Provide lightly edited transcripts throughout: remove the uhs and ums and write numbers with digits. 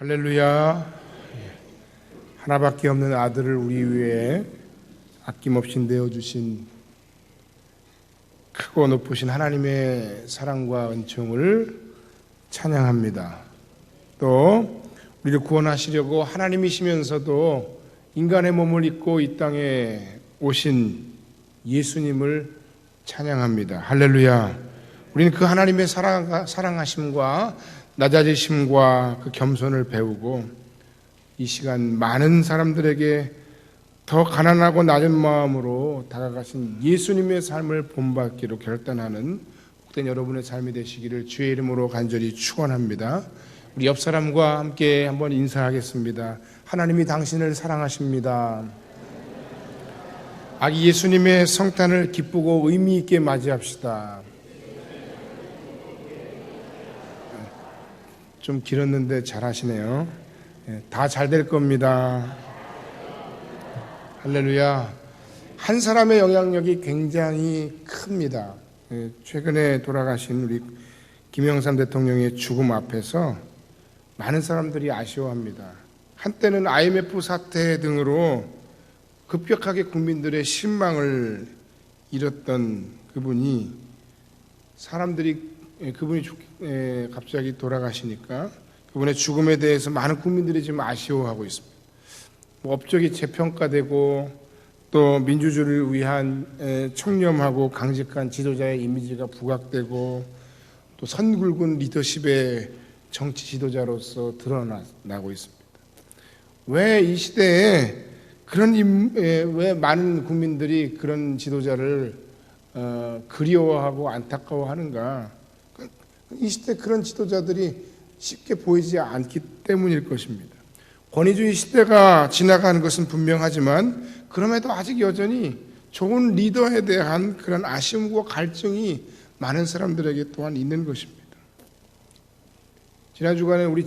할렐루야. 하나밖에 없는 아들을 우리 위해 아낌없이 내어주신 크고 높으신 하나님의 사랑과 은총을 찬양합니다. 또 우리를 구원하시려고 하나님이시면서도 인간의 몸을 입고 이 땅에 오신 예수님을 찬양합니다. 할렐루야. 우리는 그 하나님의 사랑하심과 낮아지심과 그 겸손을 배우고 이 시간 많은 사람들에게 더 가난하고 낮은 마음으로 다가가신 예수님의 삶을 본받기로 결단하는 복된 여러분의 삶이 되시기를 주의 이름으로 간절히 축원합니다. 우리 옆 사람과 함께 한번 인사하겠습니다. 하나님이 당신을 사랑하십니다. 아기 예수님의 성탄을 기쁘고 의미 있게 맞이합시다. 좀 길었는데 잘하시네요. 다 잘 될 겁니다. 할렐루야. 한 사람의 영향력이 굉장히 큽니다. 최근에 돌아가신 우리 김영삼 대통령의 죽음 앞에서 많은 사람들이 아쉬워합니다. 한때는 IMF 사태 등으로 급격하게 국민들의 신망을 잃었던 그분이 갑자기 돌아가시니까 그분의 죽음에 대해서 많은 국민들이 지금 아쉬워하고 있습니다. 업적이 재평가되고 또 민주주의를 위한 청렴하고 강직한 지도자의 이미지가 부각되고 또 선굵은 리더십의 정치 지도자로서 드러나고 있습니다. 왜 이 시대에 왜 많은 국민들이 그런 지도자를 그리워하고 안타까워하는가? 이 시대 그런 지도자들이 쉽게 보이지 않기 때문일 것입니다. 권위주의 시대가 지나가는 것은 분명하지만 그럼에도 아직 여전히 좋은 리더에 대한 그런 아쉬움과 갈증이 많은 사람들에게 또한 있는 것입니다. 지난 주간에 우리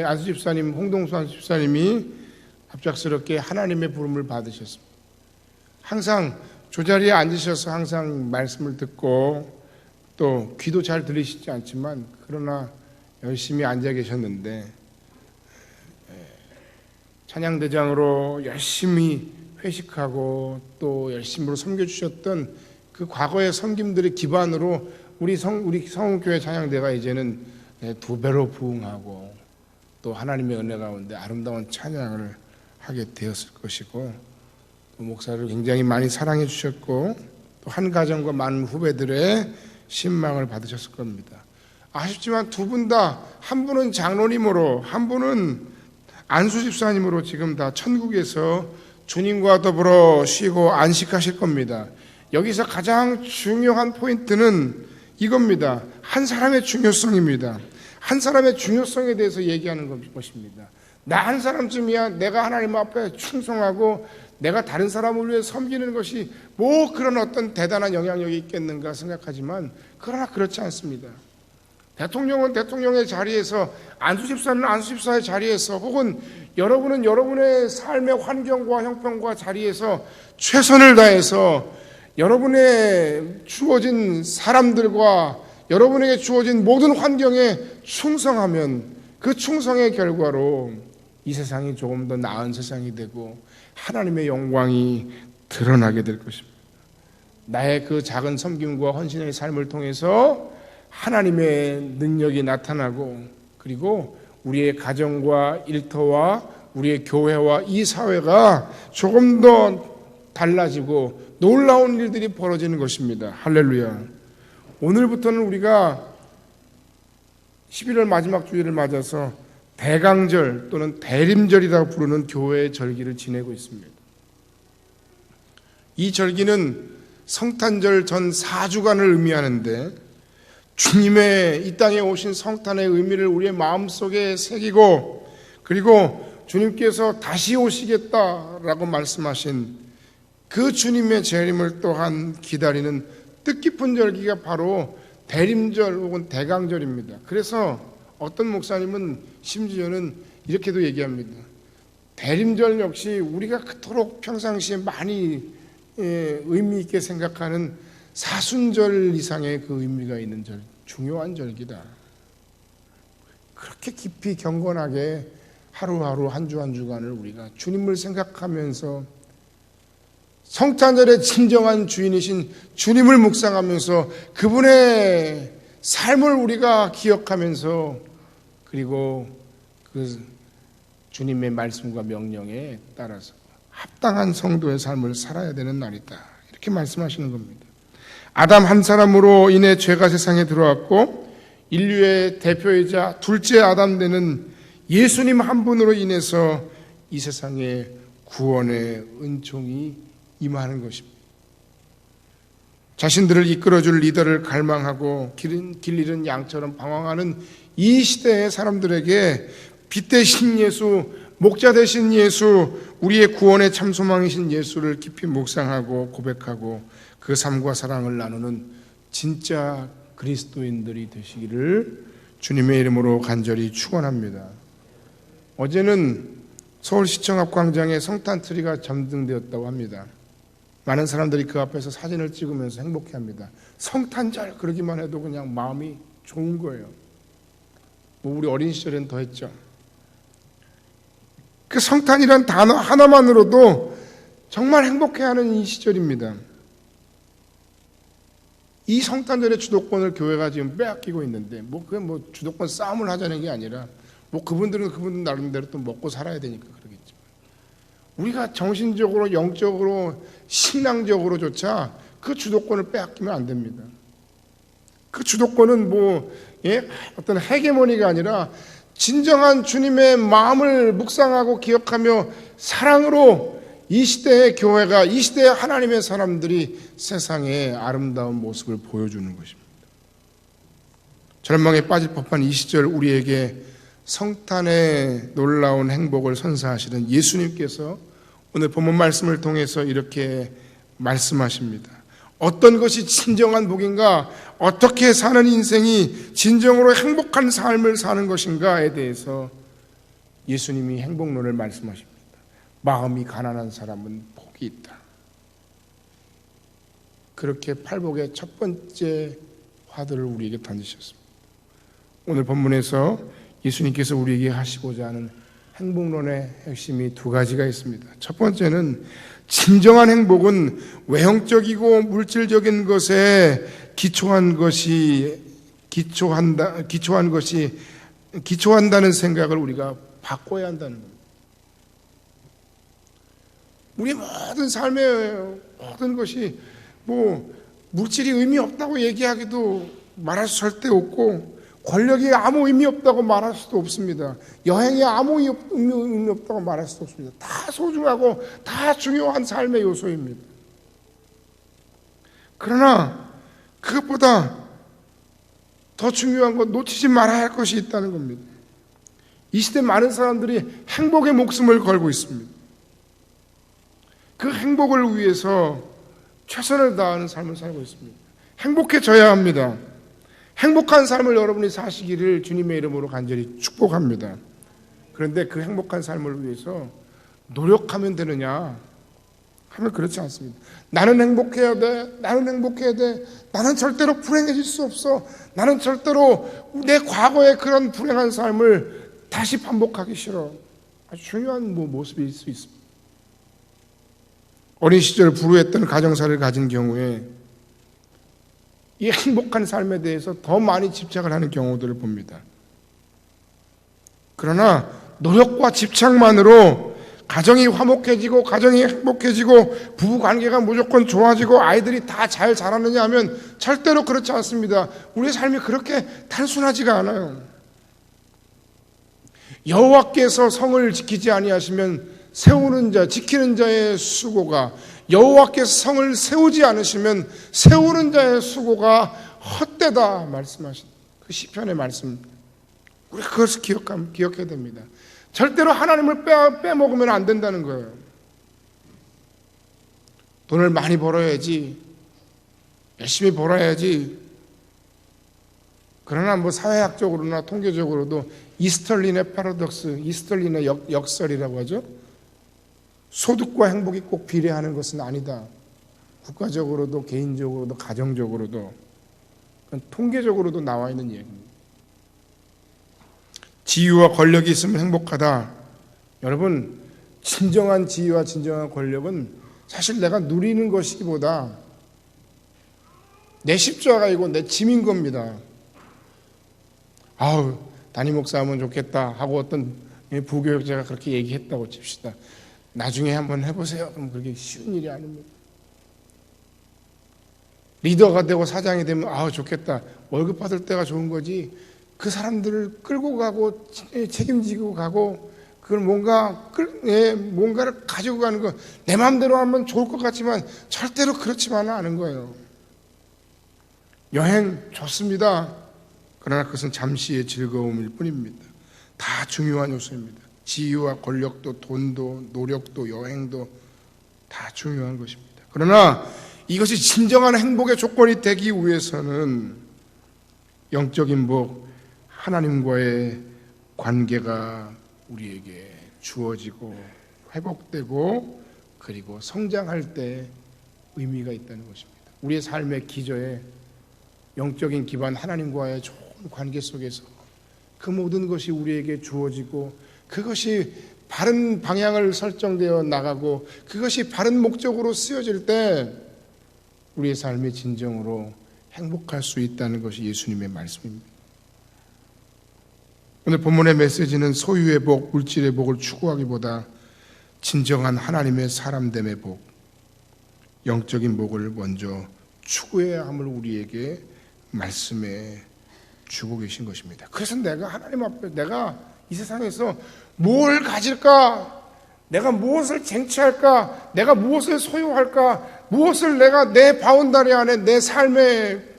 안수 집사님, 홍동수 안수 집사님이 갑작스럽게 하나님의 부름을 받으셨습니다. 항상 조자리에 앉으셔서 항상 말씀을 듣고 또 귀도 잘 들리시지 않지만 그러나 열심히 앉아 계셨는데 찬양대장으로 열심히 회식하고 또 열심으로 섬겨주셨던 그 과거의 섬김들의 기반으로 우리 성흥교회 찬양대가 이제는 2배로 부흥하고 또 하나님의 은혜 가운데 아름다운 찬양을 하게 되었을 것이고 또 목사를 굉장히 많이 사랑해 주셨고 또 한 가정과 많은 후배들의 신망을 받으셨을 겁니다. 아쉽지만 두 분 다 한 분은 장로님으로 한 분은 안수 집사님으로 지금 다 천국에서 주님과 더불어 쉬고 안식하실 겁니다. 여기서 가장 중요한 포인트는 이겁니다. 한 사람의 중요성입니다. 한 사람의 중요성에 대해서 얘기하는 것입니다. 나 한 사람쯤이야 내가 하나님 앞에 충성하고 내가 다른 사람을 위해 섬기는 것이 뭐 그런 어떤 대단한 영향력이 있겠는가 생각하지만 그러나 그렇지 않습니다. 대통령은 대통령의 자리에서 안수집사는 안수집사의 자리에서 혹은 여러분은 여러분의 삶의 환경과 형편과 자리에서 최선을 다해서 여러분의 주어진 사람들과 여러분에게 주어진 모든 환경에 충성하면 그 충성의 결과로 이 세상이 조금 더 나은 세상이 되고 하나님의 영광이 드러나게 될 것입니다. 나의 그 작은 섬김과 헌신의 삶을 통해서 하나님의 능력이 나타나고 그리고 우리의 가정과 일터와 우리의 교회와 이 사회가 조금 더 달라지고 놀라운 일들이 벌어지는 것입니다. 할렐루야. 오늘부터는 우리가 11월 마지막 주일을 맞아서 대강절 또는 대림절이라고 부르는 교회의 절기를 지내고 있습니다. 이 절기는 성탄절 전 4주간을 의미하는데 주님의 이 땅에 오신 성탄의 의미를 우리의 마음속에 새기고 그리고 주님께서 다시 오시겠다라고 말씀하신 그 주님의 재림을 또한 기다리는 뜻깊은 절기가 바로 대림절 혹은 대강절입니다. 그래서 어떤 목사님은 심지어는 이렇게도 얘기합니다. 대림절 역시 우리가 그토록 평상시에 많이 의미 있게 생각하는 사순절 이상의 그 의미가 있는 중요한 절기다. 그렇게 깊이 경건하게 하루하루 한 주 한 주간을 우리가 주님을 생각하면서 성탄절의 진정한 주인이신 주님을 묵상하면서 그분의 삶을 우리가 기억하면서 그리고 그 주님의 말씀과 명령에 따라서 합당한 성도의 삶을 살아야 되는 날이다. 이렇게 말씀하시는 겁니다. 아담 한 사람으로 인해 죄가 세상에 들어왔고 인류의 대표이자 둘째 아담 되는 예수님 한 분으로 인해서 이 세상에 구원의 은총이 임하는 것입니다. 자신들을 이끌어줄 리더를 갈망하고 길 잃은 양처럼 방황하는 이 시대의 사람들에게 빛 대신 예수, 목자 되신 예수, 우리의 구원의 참소망이신 예수를 깊이 묵상하고 고백하고 그 삶과 사랑을 나누는 진짜 그리스도인들이 되시기를 주님의 이름으로 간절히 축원합니다. 어제는 서울시청 앞 광장에 성탄 트리가 점등되었다고 합니다. 많은 사람들이 그 앞에서 사진을 찍으면서 행복해합니다. 성탄절 그러기만 해도 그냥 마음이 좋은 거예요. 뭐 우리 어린 시절엔 더 했죠. 그 성탄이란 단어 하나만으로도 정말 행복해하는 이 시절입니다. 이 성탄절의 주도권을 교회가 지금 빼앗기고 있는데 그게 주도권 싸움을 하자는 게 아니라 그분들은 그분들 나름대로 또 먹고 살아야 되니까 그러겠죠. 우리가 정신적으로 영적으로 신앙적으로조차 그 주도권을 빼앗기면 안 됩니다. 그 주도권은 어떤 헤게모니가 아니라 진정한 주님의 마음을 묵상하고 기억하며 사랑으로 이 시대의 교회가, 이 시대의 하나님의 사람들이 세상에 아름다운 모습을 보여주는 것입니다. 절망에 빠질 법한 이 시절 우리에게 성탄의 놀라운 행복을 선사하시는 예수님께서 오늘 본문 말씀을 통해서 이렇게 말씀하십니다. 어떤 것이 진정한 복인가? 어떻게 사는 인생이 진정으로 행복한 삶을 사는 것인가에 대해서 예수님이 행복론을 말씀하십니다. 마음이 가난한 사람은 복이 있다. 그렇게 팔복의 첫 번째 화두를 우리에게 던지셨습니다. 오늘 본문에서 예수님께서 우리에게 하시고자 하는 행복론의 핵심이 두 가지가 있습니다. 첫 번째는 진정한 행복은 외형적이고 물질적인 것에 기초한다는 생각을 우리가 바꿔야 한다는 겁니다. 우리 모든 삶의 모든 것이 물질이 의미 없다고 얘기하기도 말할 수 절대 없고 권력이 아무 의미 없다고 말할 수도 없습니다. 여행이 아무 의미 없다고 말할 수도 없습니다. 다 소중하고 다 중요한 삶의 요소입니다. 그러나 그것보다 더 중요한 것, 놓치지 말아야 할 것이 있다는 겁니다. 이 시대 많은 사람들이 행복의 목숨을 걸고 있습니다. 그 행복을 위해서 최선을 다하는 삶을 살고 있습니다. 행복해져야 합니다. 행복한 삶을 여러분이 사시기를 주님의 이름으로 간절히 축복합니다. 그런데 그 행복한 삶을 위해서 노력하면 되느냐 하면 그렇지 않습니다. 나는 행복해야 돼. 나는 행복해야 돼. 나는 절대로 불행해질 수 없어. 나는 절대로 내 과거의 그런 불행한 삶을 다시 반복하기 싫어. 아주 중요한 모습일 수 있습니다. 어린 시절 불우했던 가정사를 가진 경우에 이 행복한 삶에 대해서 더 많이 집착을 하는 경우들을 봅니다. 그러나 노력과 집착만으로 가정이 화목해지고 가정이 행복해지고 부부관계가 무조건 좋아지고 아이들이 다 잘 자라느냐 하면 절대로 그렇지 않습니다. 우리의 삶이 그렇게 단순하지가 않아요. 여호와께서 성을 지키지 아니하시면 세우는 자, 지키는 자의 수고가, 여호와께서 성을 세우지 않으시면 세우는 자의 수고가 헛되다 말씀하신 그 시편의 말씀, 우리 그것을 기억해야 됩니다. 절대로 하나님을 빼먹으면 안 된다는 거예요. 돈을 많이 벌어야지, 열심히 벌어야지. 그러나 사회학적으로나 통계적으로도 이스털린의 패러독스, 이스털린의 역설이라고 하죠. 소득과 행복이 꼭 비례하는 것은 아니다. 국가적으로도 개인적으로도 가정적으로도 통계적으로도 나와 있는 얘기입니다. 지위와 권력이 있으면 행복하다. 여러분, 진정한 지위와 진정한 권력은 사실 내가 누리는 것이기보다 내 십자가가 아니고 내 짐인 겁니다. 아우, 담임 목사 하면 좋겠다 하고 어떤 부교육자가 그렇게 얘기했다고 칩시다. 나중에 한번 해보세요. 그럼 그게 쉬운 일이 아닙니다. 리더가 되고 사장이 되면 아우 좋겠다. 월급 받을 때가 좋은 거지. 그 사람들을 끌고 가고 책임지고 가고 그걸 뭔가를 가지고 가는 거 내 마음대로 하면 좋을 것 같지만 절대로 그렇지만은 않은 거예요. 여행 좋습니다. 그러나 그것은 잠시의 즐거움일 뿐입니다. 다 중요한 요소입니다. 지위와 권력도 돈도 노력도 여행도 다 중요한 것입니다. 그러나 이것이 진정한 행복의 조건이 되기 위해서는 영적인 복, 하나님과의 관계가 우리에게 주어지고 회복되고 그리고 성장할 때 의미가 있다는 것입니다. 우리의 삶의 기저에 영적인 기반 하나님과의 좋은 관계 속에서 그 모든 것이 우리에게 주어지고 그것이 바른 방향을 설정되어 나가고 그것이 바른 목적으로 쓰여질 때 우리의 삶이 진정으로 행복할 수 있다는 것이 예수님의 말씀입니다. 오늘 본문의 메시지는 소유의 복, 물질의 복을 추구하기보다 진정한 하나님의 사람됨의 복, 영적인 복을 먼저 추구해야 함을 우리에게 말씀해 주고 계신 것입니다. 그래서 내가 하나님 앞에 내가 이 세상에서 뭘 가질까? 내가 무엇을 쟁취할까? 내가 무엇을 소유할까? 무엇을 내가 내 바운다리 안에 내 삶의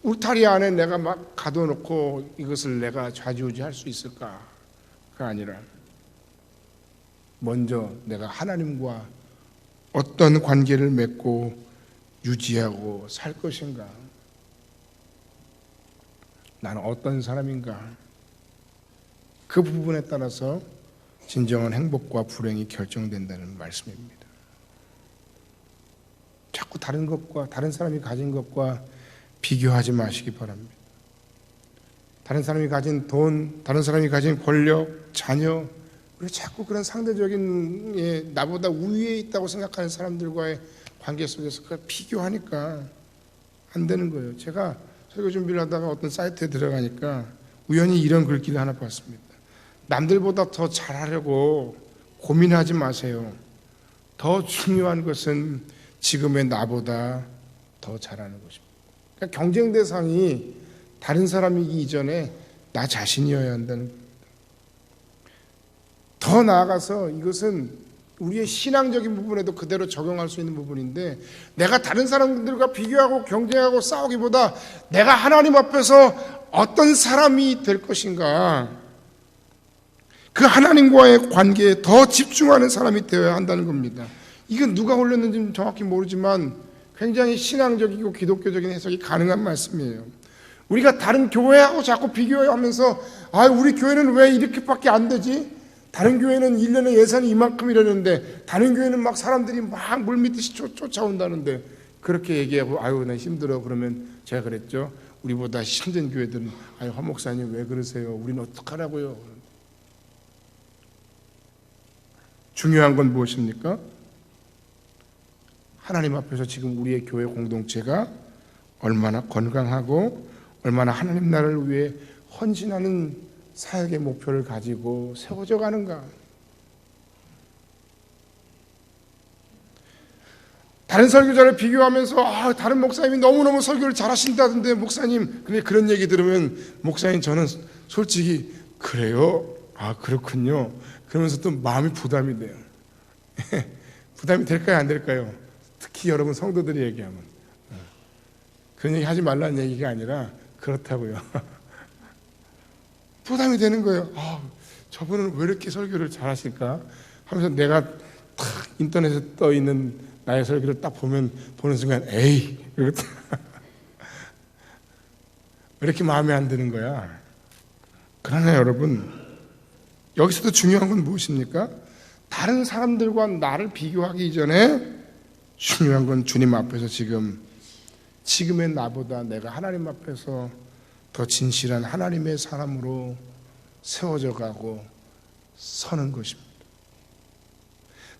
울타리 안에 내가 막 가둬놓고 이것을 내가 좌지우지할 수 있을까가 아니라 먼저 내가 하나님과 어떤 관계를 맺고 유지하고 살 것인가? 나는 어떤 사람인가? 그 부분에 따라서 진정한 행복과 불행이 결정된다는 말씀입니다. 자꾸 다른 것과 다른 사람이 가진 것과 비교하지 마시기 바랍니다. 다른 사람이 가진 돈, 다른 사람이 가진 권력, 자녀, 우리 자꾸 그런 상대적인 나보다 우위에 있다고 생각하는 사람들과의 관계 속에서 그걸 비교하니까 안 되는 거예요. 제가 설교 준비를 하다가 어떤 사이트에 들어가니까 우연히 이런 글귀를 하나 봤습니다. 남들보다 더 잘하려고 고민하지 마세요. 더 중요한 것은 지금의 나보다 더 잘하는 것입니다. 그러니까 경쟁 대상이 다른 사람이기 이전에 나 자신이어야 한다는 겁니다. 더 나아가서 이것은 우리의 신앙적인 부분에도 그대로 적용할 수 있는 부분인데 내가 다른 사람들과 비교하고 경쟁하고 싸우기보다 내가 하나님 앞에서 어떤 사람이 될 것인가 그 하나님과의 관계에 더 집중하는 사람이 되어야 한다는 겁니다. 이건 누가 올렸는지는 정확히 모르지만 굉장히 신앙적이고 기독교적인 해석이 가능한 말씀이에요. 우리가 다른 교회하고 자꾸 비교하면서 우리 교회는 왜 이렇게밖에 안 되지? 다른 교회는 1년에 예산이 이만큼이라는데 다른 교회는 막 사람들이 막 물밀듯이 쫓아온다는데 그렇게 얘기하고 나 힘들어 그러면 제가 그랬죠. 우리보다 힘든 교회들은 황 목사님 왜 그러세요? 우리는 어떡하라고요? 중요한 건 무엇입니까? 하나님 앞에서 지금 우리의 교회 공동체가 얼마나 건강하고 얼마나 하나님 나라를 위해 헌신하는 사역의 목표를 가지고 세워져 가는가? 다른 설교자를 비교하면서 다른 목사님이 너무너무 설교를 잘하신다던데 목사님 근데 그런 얘기 들으면 목사님 저는 솔직히 그래요? 그렇군요. 그러면서 또 마음이 부담이 돼요. 부담이 될까요? 안 될까요? 특히 여러분 성도들이 얘기하면 그런 얘기 하지 말라는 얘기가 아니라 그렇다고요. 부담이 되는 거예요. 저분은 왜 이렇게 설교를 잘하실까? 하면서 내가 탁 인터넷에 떠 있는 나의 설교를 딱 보는 순간 에이 왜 이렇게 마음에 안 드는 거야? 그러나 여러분 여기서도 중요한 건 무엇입니까? 다른 사람들과 나를 비교하기 이전에 중요한 건 주님 앞에서 지금의 나보다 내가 하나님 앞에서 더 진실한 하나님의 사람으로 세워져 가고 서는 것입니다.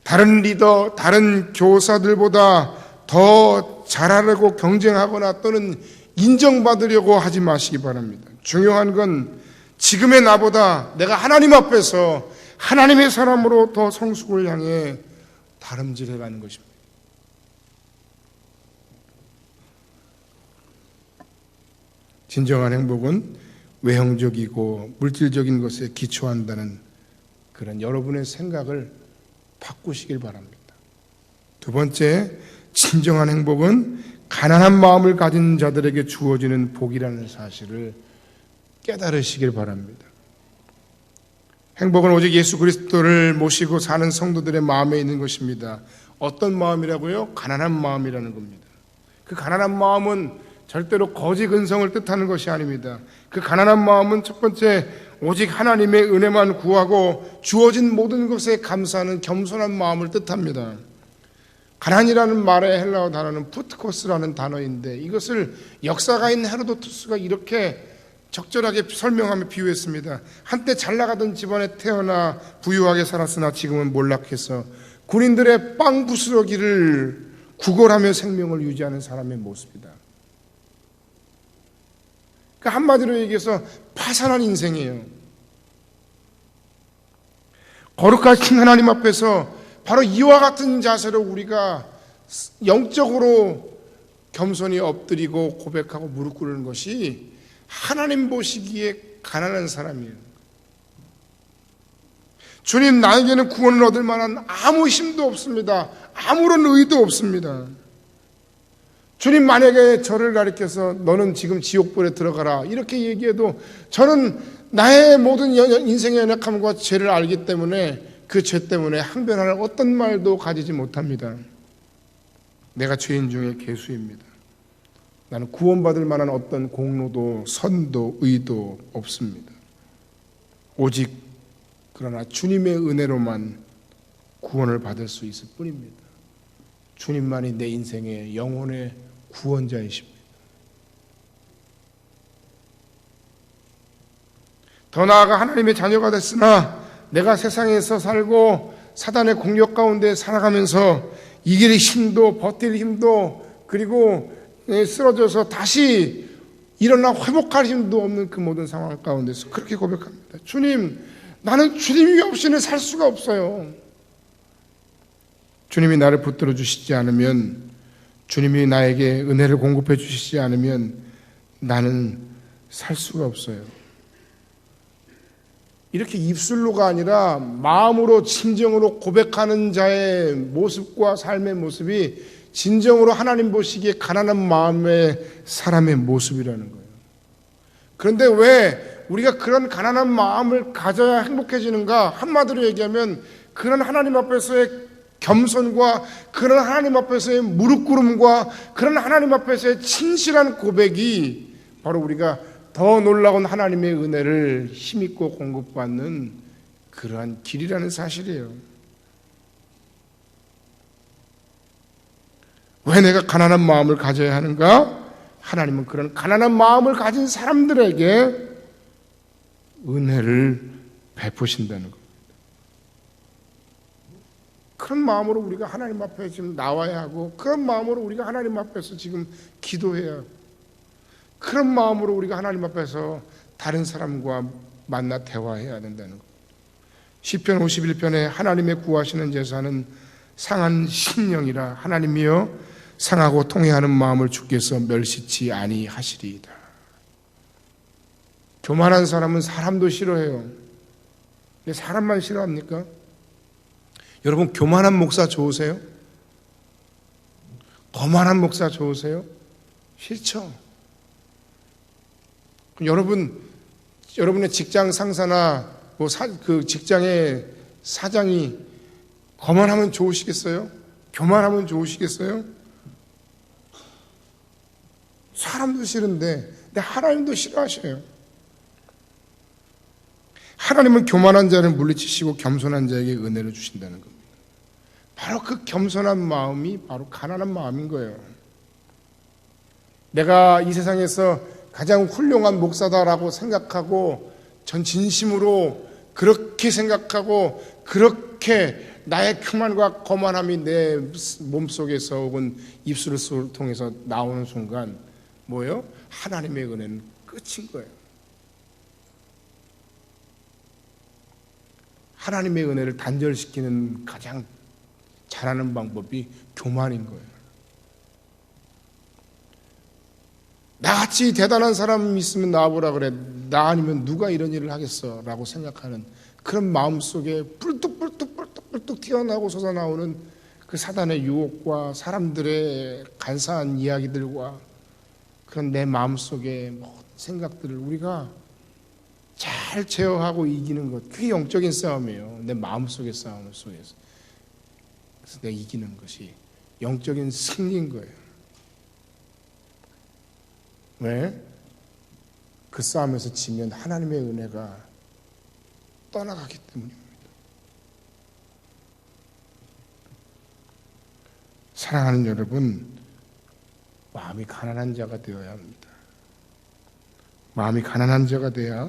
다른 리더, 다른 교사들보다 더 잘하려고 경쟁하거나 또는 인정받으려고 하지 마시기 바랍니다. 중요한 건 지금의 나보다 내가 하나님 앞에서 하나님의 사람으로 더 성숙을 향해 다름질해가는 것입니다. 진정한 행복은 외형적이고 물질적인 것에 기초한다는 그런 여러분의 생각을 바꾸시길 바랍니다. 두 번째, 진정한 행복은 가난한 마음을 가진 자들에게 주어지는 복이라는 사실을 깨달으시길 바랍니다. 행복은 오직 예수 그리스도를 모시고 사는 성도들의 마음에 있는 것입니다. 어떤 마음이라고요? 가난한 마음이라는 겁니다. 그 가난한 마음은 절대로 거지 근성을 뜻하는 것이 아닙니다. 그 가난한 마음은 첫 번째, 오직 하나님의 은혜만 구하고 주어진 모든 것에 감사하는 겸손한 마음을 뜻합니다. 가난이라는 말의 헬라어 단어는 푸트코스라는 단어인데 이것을 역사가인 헤로도투스가 이렇게 적절하게 설명하며 비유했습니다. 한때 잘 나가던 집안에 태어나 부유하게 살았으나 지금은 몰락해서 군인들의 빵 부스러기를 구걸하며 생명을 유지하는 사람의 모습이다. 그러니까 한마디로 얘기해서 파산한 인생이에요. 거룩하신 하나님 앞에서 바로 이와 같은 자세로 우리가 영적으로 겸손히 엎드리고 고백하고 무릎 꿇는 것이 하나님 보시기에 가난한 사람이에요. 주님, 나에게는 구원을 얻을 만한 아무 힘도 없습니다. 아무런 의도 없습니다. 주님, 만약에 저를 가리켜서 너는 지금 지옥불에 들어가라 이렇게 얘기해도 저는 나의 모든 인생의 연약함과 죄를 알기 때문에 그 죄 때문에 항변할 어떤 말도 가지지 못합니다. 내가 죄인 중에 괴수입니다. 나는 구원받을 만한 어떤 공로도 선도 의도 없습니다. 오직 그러나 주님의 은혜로만 구원을 받을 수 있을 뿐입니다. 주님만이 내 인생의 영혼의 구원자이십니다. 더 나아가 하나님의 자녀가 됐으나 내가 세상에서 살고 사단의 공격 가운데 살아가면서 이길 힘도 버틸 힘도 그리고 쓰러져서 다시 일어나 회복할 힘도 없는 그 모든 상황 가운데서 그렇게 고백합니다. 주님, 나는 주님이 없이는 살 수가 없어요. 주님이 나를 붙들어 주시지 않으면, 주님이 나에게 은혜를 공급해 주시지 않으면 나는 살 수가 없어요. 이렇게 입술로가 아니라 마음으로 진정으로 고백하는 자의 모습과 삶의 모습이 진정으로 하나님 보시기에 가난한 마음의 사람의 모습이라는 거예요. 그런데 왜 우리가 그런 가난한 마음을 가져야 행복해지는가? 한마디로 얘기하면 그런 하나님 앞에서의 겸손과 그런 하나님 앞에서의 무릎 꿇음과 그런 하나님 앞에서의 진실한 고백이 바로 우리가 더 놀라운 하나님의 은혜를 힘있고 공급받는 그러한 길이라는 사실이에요. 왜 내가 가난한 마음을 가져야 하는가? 하나님은 그런 가난한 마음을 가진 사람들에게 은혜를 베푸신다는 겁니다. 그런 마음으로 우리가 하나님 앞에 지금 나와야 하고, 그런 마음으로 우리가 하나님 앞에서 지금 기도해야 하고, 그런 마음으로 우리가 하나님 앞에서 다른 사람과 만나 대화해야 된다는 겁니다. 시편 51편에 하나님의 구하시는 제사는 상한 심령이라 하나님이여 상하고 통회하는 마음을 주께서 멸시치 아니하시리이다. 교만한 사람은 사람도 싫어해요. 근데 사람만 싫어합니까? 여러분, 교만한 목사 좋으세요? 거만한 목사 좋으세요? 싫죠? 여러분의 직장 상사나 그 직장의 사장이 거만하면 좋으시겠어요? 교만하면 좋으시겠어요? 사람도 싫은데, 근데 하나님도 싫어하셔요. 하나님은 교만한 자를 물리치시고 겸손한 자에게 은혜를 주신다는 겁니다. 바로 그 겸손한 마음이 바로 가난한 마음인 거예요. 내가 이 세상에서 가장 훌륭한 목사다라고 생각하고 전 진심으로 그렇게 생각하고 그렇게 나의 교만과 거만함이 내 몸속에서 혹은 입술을 통해서 나오는 순간 뭐예요? 하나님의 은혜는 끝인 거예요. 하나님의 은혜를 단절시키는 가장 잘하는 방법이 교만인 거예요. 나같이 대단한 사람이 있으면 나와보라 그래. 나 아니면 누가 이런 일을 하겠어 라고 생각하는 그런 마음속에 뿔뚝 튀어나오고 솟아나오는 그 사단의 유혹과 사람들의 간사한 이야기들과 그런 내 마음속의 생각들을 우리가 잘 제어하고 이기는 것, 그게 영적인 싸움이에요. 내 마음속의 싸움 속에서. 그래서 내가 이기는 것이 영적인 승리인 거예요. 왜? 그 싸움에서 지면 하나님의 은혜가 떠나가기 때문입니다. 사랑하는 여러분, 마음이 가난한 자가 되어야 합니다. 마음이 가난한 자가 돼야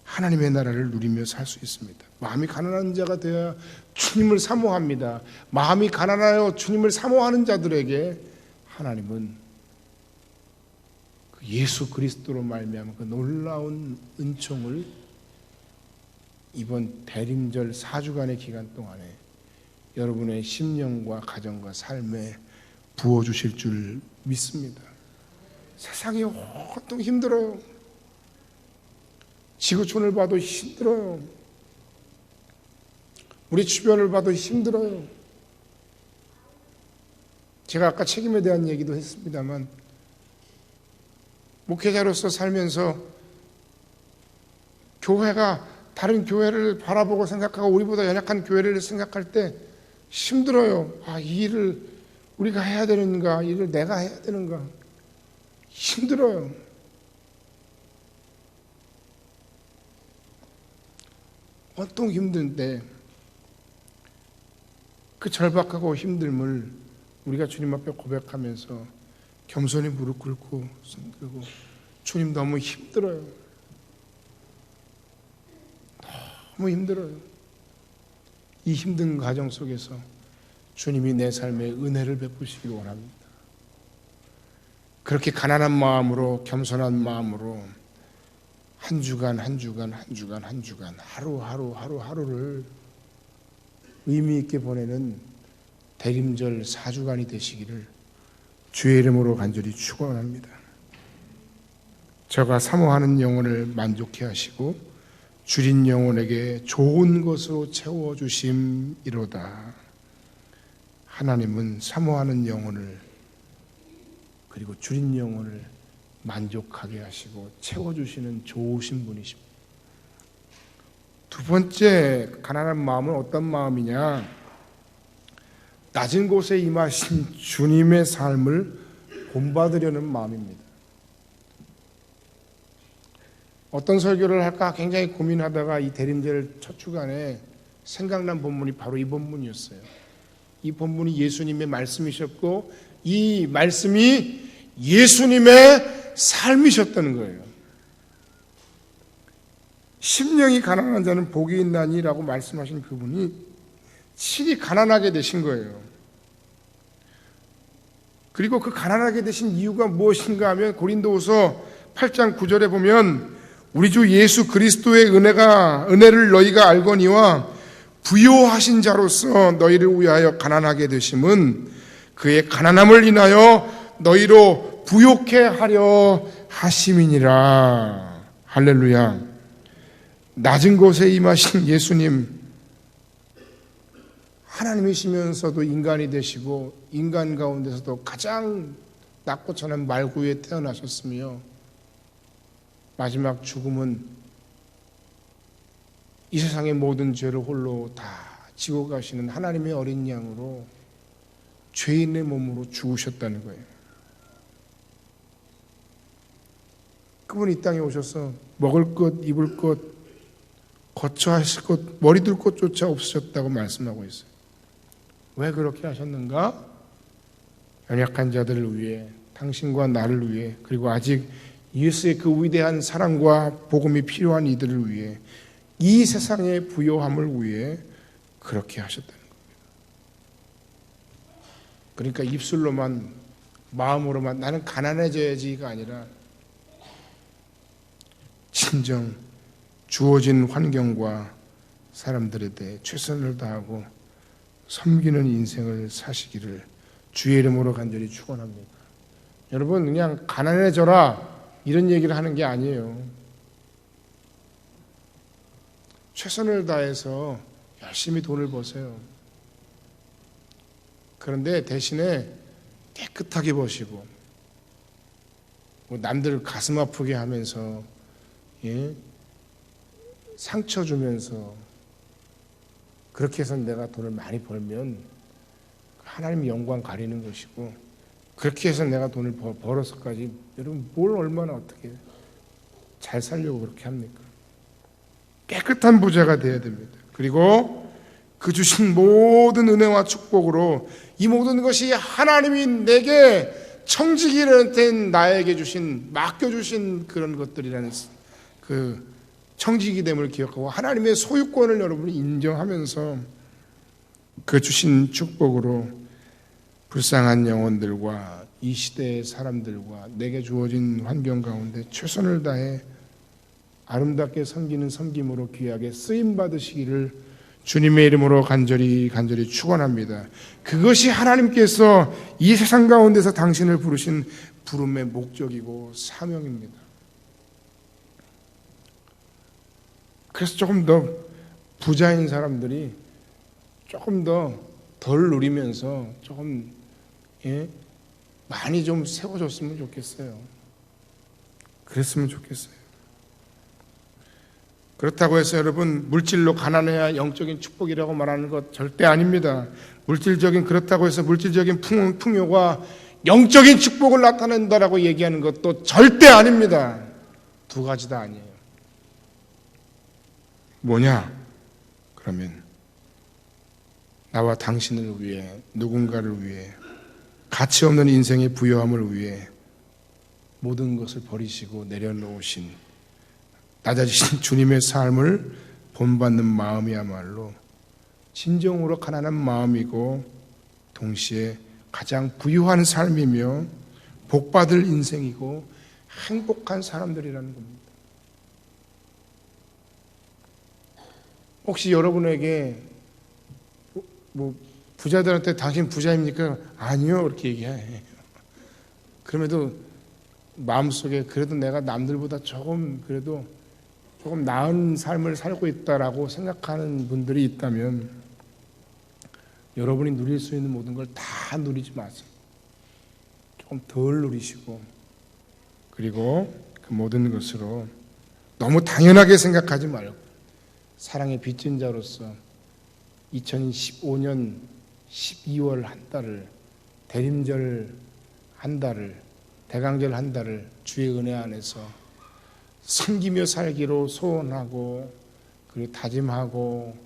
하나님의 나라를 누리며 살 수 있습니다. 마음이 가난한 자가 되어야 주님을 사모합니다. 마음이 가난하여 주님을 사모하는 자들에게 하나님은 예수 그리스도로 말미암아 그 놀라운 은총을 이번 대림절 4주간의 기간 동안에 여러분의 심령과 가정과 삶에 부어주실 줄 믿습니다. 세상이 온통 힘들어요. 지구촌을 봐도 힘들어요. 우리 주변을 봐도 힘들어요. 제가 아까 책임에 대한 얘기도 했습니다만 목회자로서 살면서 교회가 다른 교회를 바라보고 생각하고 우리보다 연약한 교회를 생각할 때 힘들어요. 이 일을 우리가 해야 되는가? 이 일을 내가 해야 되는가? 힘들어요. 온통 힘든데 그 절박하고 힘듦을 우리가 주님 앞에 고백하면서 겸손히 무릎 꿇고 손 들고 주님 너무 힘들어요. 너무 힘들어요. 이 힘든 과정 속에서 주님이 내 삶에 은혜를 베푸시길 원합니다. 그렇게 가난한 마음으로 겸손한 마음으로 한 주간 하루하루를 의미 있게 보내는 대림절 4주간이 되시기를 주의 이름으로 간절히 축원합니다. 저가 사모하는 영혼을 만족해 하시고 줄인 영혼에게 좋은 것으로 채워주심이로다. 하나님은 사모하는 영혼을 그리고 줄인 영혼을 만족하게 하시고 채워주시는 좋으신 분이십니다. 두 번째 가난한 마음은 어떤 마음이냐? 낮은 곳에 임하신 주님의 삶을 본받으려는 마음입니다. 어떤 설교를 할까 굉장히 고민하다가 이 대림절 첫 주간에 생각난 본문이 바로 이 본문이었어요. 이 본문이 예수님의 말씀이셨고 이 말씀이 예수님의 삶이셨다는 거예요. 심령이 가난한 자는 복이 있나니라고 말씀하신 그분이 친히 가난하게 되신 거예요. 그리고 그 가난하게 되신 이유가 무엇인가 하면 고린도후서 8장 9절에 보면 우리 주 예수 그리스도의 은혜를 너희가 알거니와 부요하신 자로서 너희를 위하여 가난하게 되심은 그의 가난함을 인하여 너희로 부요케 하려 하심이니라. 할렐루야. 낮은 곳에 임하신 예수님, 하나님이시면서도 인간이 되시고 인간 가운데서도 가장 낮고 천한 말구에 태어나셨으며 마지막 죽음은 이 세상의 모든 죄를 홀로 다 지고 가시는 하나님의 어린 양으로 죄인의 몸으로 죽으셨다는 거예요. 그분이 이 땅에 오셔서 먹을 것, 입을 것, 거처하실 것, 머리 둘 곳조차 없으셨다고 말씀하고 있어요. 왜 그렇게 하셨는가? 연약한 자들을 위해, 당신과 나를 위해, 그리고 아직 예수의 그 위대한 사랑과 복음이 필요한 이들을 위해 이 세상의 부요함을 위해 그렇게 하셨다는 겁니다. 그러니까 입술로만, 마음으로만 나는 가난해져야지가 아니라 진정 주어진 환경과 사람들에 대해 최선을 다하고 섬기는 인생을 사시기를 주의 이름으로 간절히 축원합니다. 여러분, 그냥 가난해져라 이런 얘기를 하는 게 아니에요. 최선을 다해서 열심히 돈을 버세요. 그런데 대신에 깨끗하게 버시고, 남들 가슴 아프게 하면서, 상처 주면서 그렇게 해서 내가 돈을 많이 벌면 하나님의 영광 가리는 것이고, 그렇게 해서 내가 돈을 벌어서까지 여러분 뭘 얼마나 어떻게 잘 살려고 그렇게 합니까? 깨끗한 부자가 되어야 됩니다. 그리고 그 주신 모든 은혜와 축복으로 이 모든 것이 하나님이 내게 청지기를 된 나에게 주신, 맡겨주신 그런 것들이라는 그 청지기됨을 기억하고 하나님의 소유권을 여러분이 인정하면서 그 주신 축복으로 불쌍한 영혼들과 이 시대의 사람들과 내게 주어진 환경 가운데 최선을 다해 아름답게 섬기는 섬김으로 귀하게 쓰임받으시기를 주님의 이름으로 간절히 축원합니다. 그것이 하나님께서 이 세상 가운데서 당신을 부르신 부름의 목적이고 사명입니다. 그래서 조금 더 부자인 사람들이 조금 더 덜 누리면서 조금 많이 좀 세워줬으면 좋겠어요. 그랬으면 좋겠어요. 그렇다고 해서 여러분 물질로 가난해야 영적인 축복이라고 말하는 것 절대 아닙니다. 그렇다고 해서 물질적인 풍요가 영적인 축복을 나타낸다라고 얘기하는 것도 절대 아닙니다. 두 가지 다 아니에요. 뭐냐? 그러면 나와 당신을 위해, 누군가를 위해, 가치 없는 인생의 부요함을 위해 모든 것을 버리시고 내려놓으신, 낮아지신 주님의 삶을 본받는 마음이야말로 진정으로 가난한 마음이고 동시에 가장 부유한 삶이며 복받을 인생이고 행복한 사람들이라는 겁니다. 혹시 여러분에게 부자들한테 당신 부자입니까? 아니요, 이렇게 얘기해. 그럼에도 마음속에 그래도 내가 남들보다 조금 나은 삶을 살고 있다라고 생각하는 분들이 있다면 여러분이 누릴 수 있는 모든 걸 다 누리지 마세요. 조금 덜 누리시고, 그리고 그 모든 것으로 너무 당연하게 생각하지 말고 사랑의 빚진 자로서 2015년 12월 한 달을, 대림절 한 달을, 대강절 한 달을 주의 은혜 안에서 섬기며 살기로 소원하고, 그리고 다짐하고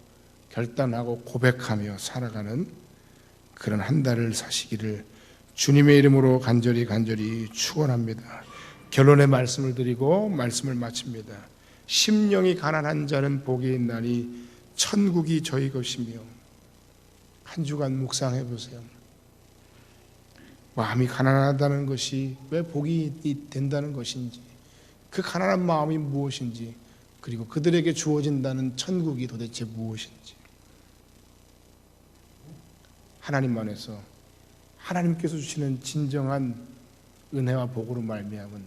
결단하고 고백하며 살아가는 그런 한 달을 사시기를 주님의 이름으로 간절히 축원합니다. 결론의 말씀을 드리고 말씀을 마칩니다. 심령이 가난한 자는 복이 있나니 천국이 저희 것이며. 한 주간 묵상해 보세요. 마음이 가난하다는 것이 왜 복이 된다는 것인지, 그 가난한 마음이 무엇인지, 그리고 그들에게 주어진다는 천국이 도대체 무엇인지. 하나님 안에서 하나님께서 주시는 진정한 은혜와 복으로 말미암은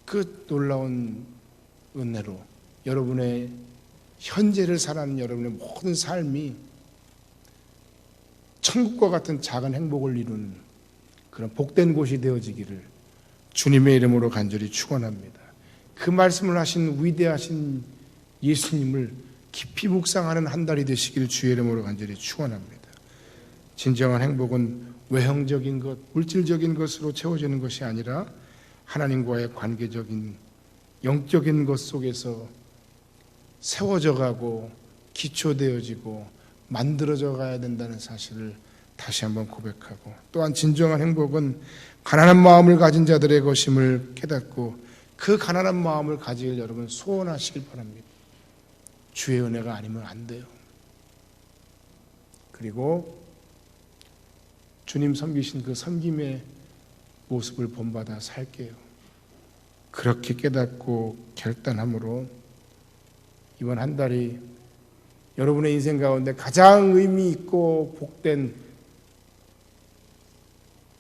그 놀라운 은혜로 여러분의 현재를 살아가는 여러분의 모든 삶이 천국과 같은 작은 행복을 이루는 그런 복된 곳이 되어지기를 주님의 이름으로 간절히 축원합니다. 그 말씀을 하신 위대하신 예수님을 깊이 묵상하는 한 달이 되시기를 주의 이름으로 간절히 축원합니다. 진정한 행복은 외형적인 것, 물질적인 것으로 채워지는 것이 아니라 하나님과의 관계적인 영적인 것 속에서 세워져 가고 기초되어지고 만들어져 가야 된다는 사실을 다시 한번 고백하고, 또한 진정한 행복은 가난한 마음을 가진 자들의 것임을 깨닫고 그 가난한 마음을 가질 여러분 소원하시길 바랍니다. 주의 은혜가 아니면 안 돼요. 그리고 주님 섬기신 그 섬김의 모습을 본받아 살게요. 그렇게 깨닫고 결단함으로 이번 한 달이 여러분의 인생 가운데 가장 의미 있고 복된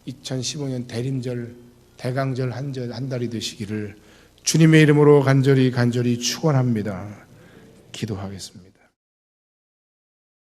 2015년 대림절, 대강절 한 달이 되시기를 주님의 이름으로 간절히 축원합니다. 기도하겠습니다.